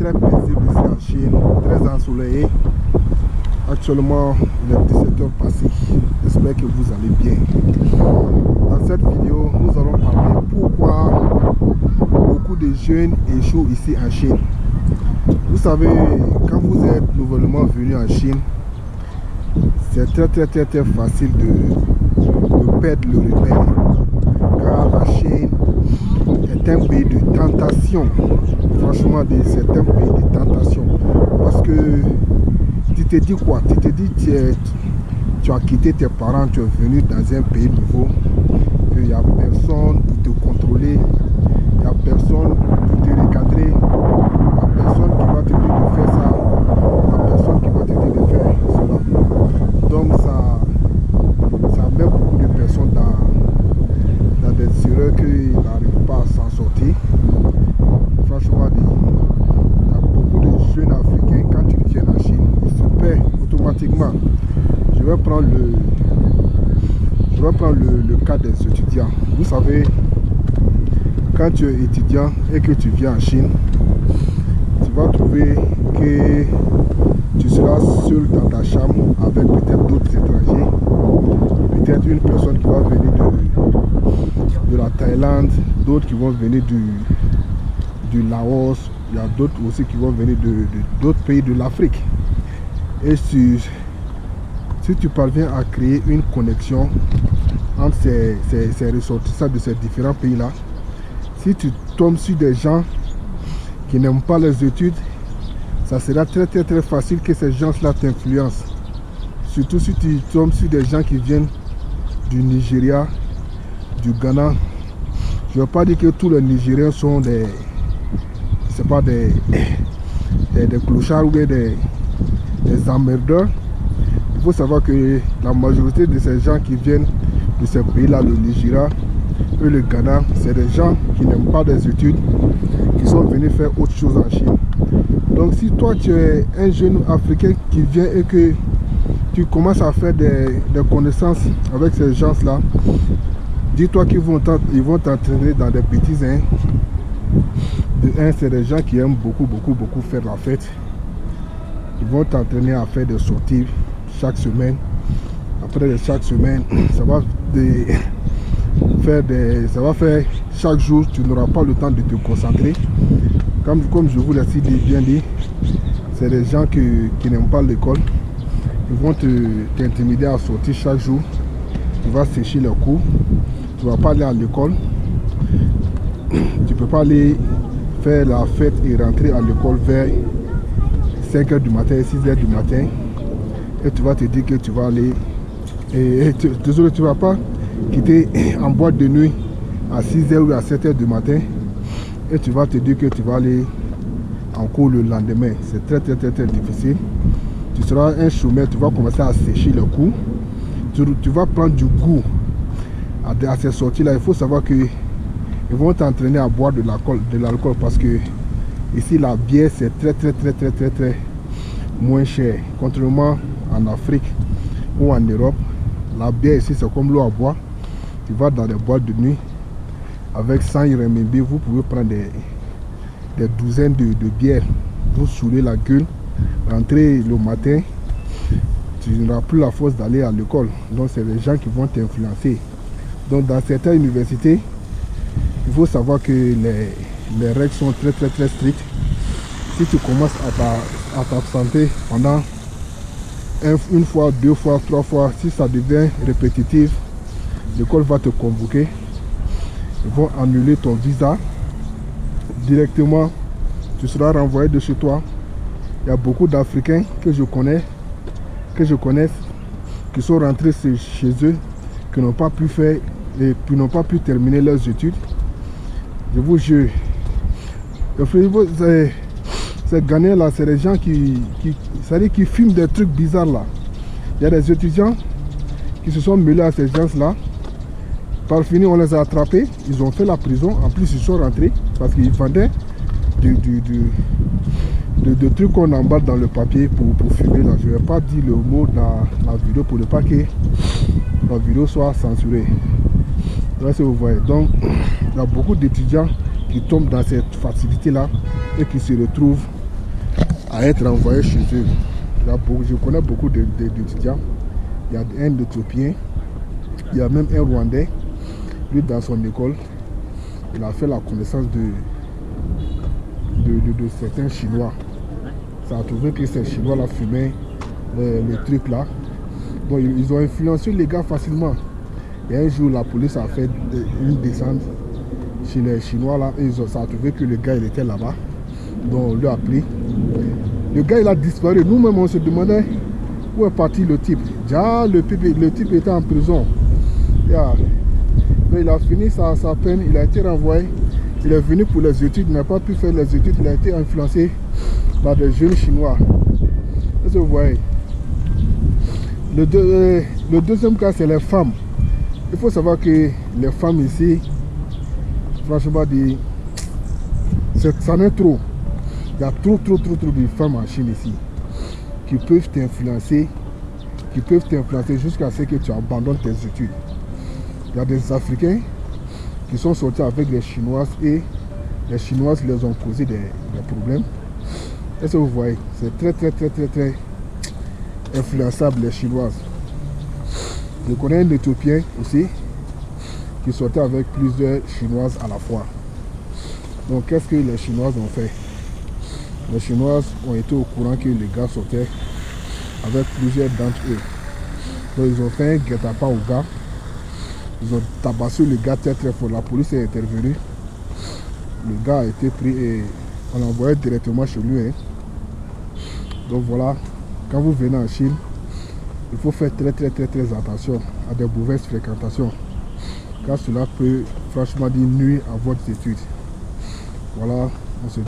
très paisible ici en Chine, très ensoleillé. Actuellement, il est 17h passé. J'espère que vous allez bien. Dans cette vidéo, nous allons parler pourquoi beaucoup de jeunes échouent ici en Chine. Vous savez, quand vous êtes nouvellement venu en Chine, c'est très facile de perdre le repère. Car la Chine est un pays de tentation. Franchement, c'est un pays de tentation. Parce que tu te dis quoi? Tu te dis tu as quitté tes parents, tu es venu dans un pays nouveau, qu'il n'y a personne pour te contrôler, il n'y a personne pour te recadrer, il n'y a personne qui va te dire de faire ça, il n'y a personne qui va te dire de faire cela. Donc ça met beaucoup de personnes dans des erreurs qu'ils n'arrivent pas à s'en sortir. Franchement, il y a beaucoup de jeunes Africains, quand ils viennent en Chine, ils se perdent automatiquement. Je vais prendre le cas des étudiants. Vous savez, quand tu es étudiant et que tu viens en Chine, tu vas trouver que tu seras seul dans ta chambre avec peut-être d'autres étrangers, peut-être une personne qui va venir de la Thaïlande, d'autres qui vont venir du Laos, il y a d'autres aussi qui vont venir d'autres pays de l'Afrique. Et si tu parviens à créer une connexion entre ces ressortissants de ces différents pays-là, si tu tombes sur des gens qui n'aiment pas les études, ça sera très facile que ces gens-là t'influencent. Surtout si tu tombes sur des gens qui viennent du Nigeria, du Ghana. Je ne veux pas dire que tous les Nigériens sont des clochards ou des emmerdeurs. Il faut savoir que la majorité de ces gens qui viennent de ces pays-là, le Nigeria et le Ghana, c'est des gens qui n'aiment pas des études, qui sont venus faire autre chose en Chine. Donc si toi tu es un jeune Africain qui vient et que tu commences à faire des connaissances avec ces gens-là, dis-toi qu'ils vont t'entraîner dans des bêtises. De un, c'est des gens qui aiment beaucoup faire la fête. Ils vont t'entraîner à faire des sorties chaque semaine. Après chaque semaine, ça va faire chaque jour, tu n'auras pas le temps de te concentrer. Comme je vous l'ai bien dit, c'est des gens qui n'aiment pas l'école. Ils vont t'intimider à sortir chaque jour. Tu vas sécher les cours. Tu ne vas pas aller à l'école. Tu ne peux pas aller faire la fête et rentrer à l'école vers 5h du matin, 6h du matin. Et tu vas te dire que tu vas aller... Désolé, tu ne vas pas quitter en boîte de nuit à 6h ou à 7h du matin. Et tu vas te dire que tu vas aller en cours le lendemain. C'est très difficile. Tu seras un chômeur, tu vas commencer à sécher le cours. Tu vas prendre du goût à ces sorties-là. Il faut savoir que ils vont t'entraîner à boire de l'alcool parce que ici la bière c'est très moins cher. Contrairement en Afrique ou en Europe, la bière ici c'est comme l'eau à boire. Tu vas dans des boîtes de nuit avec 100 RMB, vous pouvez prendre des douzaines de bières, vous saoulez la gueule, rentrer le matin, tu n'auras plus la force d'aller à l'école. Donc c'est les gens qui vont t'influencer. Donc dans certaines universités, il faut savoir que les règles sont très strictes. Si tu commences à t'absenter pendant une fois, deux fois, trois fois, si ça devient répétitif, l'école va te convoquer. Ils vont annuler ton visa. Directement, tu seras renvoyé de chez toi. Il y a beaucoup d'Africains que je connais, qui sont rentrés chez eux, qui n'ont pas pu faire et qui n'ont pas pu terminer leurs études. Je vous jure, ces Ghanéens là, c'est des gens qui fument des trucs bizarres là. Il y a des étudiants qui se sont mêlés à ces gens là. Par fini, on les a attrapés, ils ont fait la prison. En plus, ils sont rentrés parce qu'ils vendaient de trucs qu'on emballe dans le papier pour fumer là. Je ne vais pas dire le mot dans la vidéo pour ne pas que la vidéo soit censurée. Là, si vous voyez. Donc, il y a beaucoup d'étudiants qui tombent dans cette facilité là et qui se retrouvent à être envoyés chez eux. Je connais beaucoup d'étudiants. Il y a un Éthiopien, il y a même un Rwandais. Lui, dans son école, il a fait la connaissance de certains Chinois. Ça a trouvé que ces Chinois-là fumaient le truc là. Bon, ils ont influencé les gars facilement. Et un jour, la police a fait une descente chez les Chinois là. Et ça a trouvé que le gars il était là-bas. Donc on lui a pris. Le gars il a disparu. Nous-mêmes on se demandait où est parti le type. Déjà le type était en prison. Mais il a fini sa peine, il a été renvoyé. Il est venu pour les études, il n'a pas pu faire les études, il a été influencé par des jeunes Chinois. Est-ce que vous voyez? Le deuxième cas, c'est les femmes. Il faut savoir que les femmes ici, franchement, ça n'est trop. Il y a trop de femmes en Chine ici qui peuvent t'influencer, jusqu'à ce que tu abandonnes tes études. Il y a des Africains qui sont sortis avec les Chinoises et les Chinoises les ont causé des problèmes. Est-ce que vous voyez? C'est très influençable les Chinoises. Je connais un Éthiopien aussi qui sortait avec plusieurs Chinoises à la fois. Donc qu'est-ce que les Chinoises ont fait? Les Chinoises ont été au courant que les gars sortaient avec plusieurs d'entre eux. Donc ils ont fait un guet-apens au gars. Ils ont tabassé le gars très fort. La police est intervenue. Le gars a été pris et on l'a envoyé directement chez lui. Donc voilà, quand vous venez en Chine, il faut faire très attention à des mauvaises fréquentations. Car cela peut franchement nuire à votre étude. Voilà, on se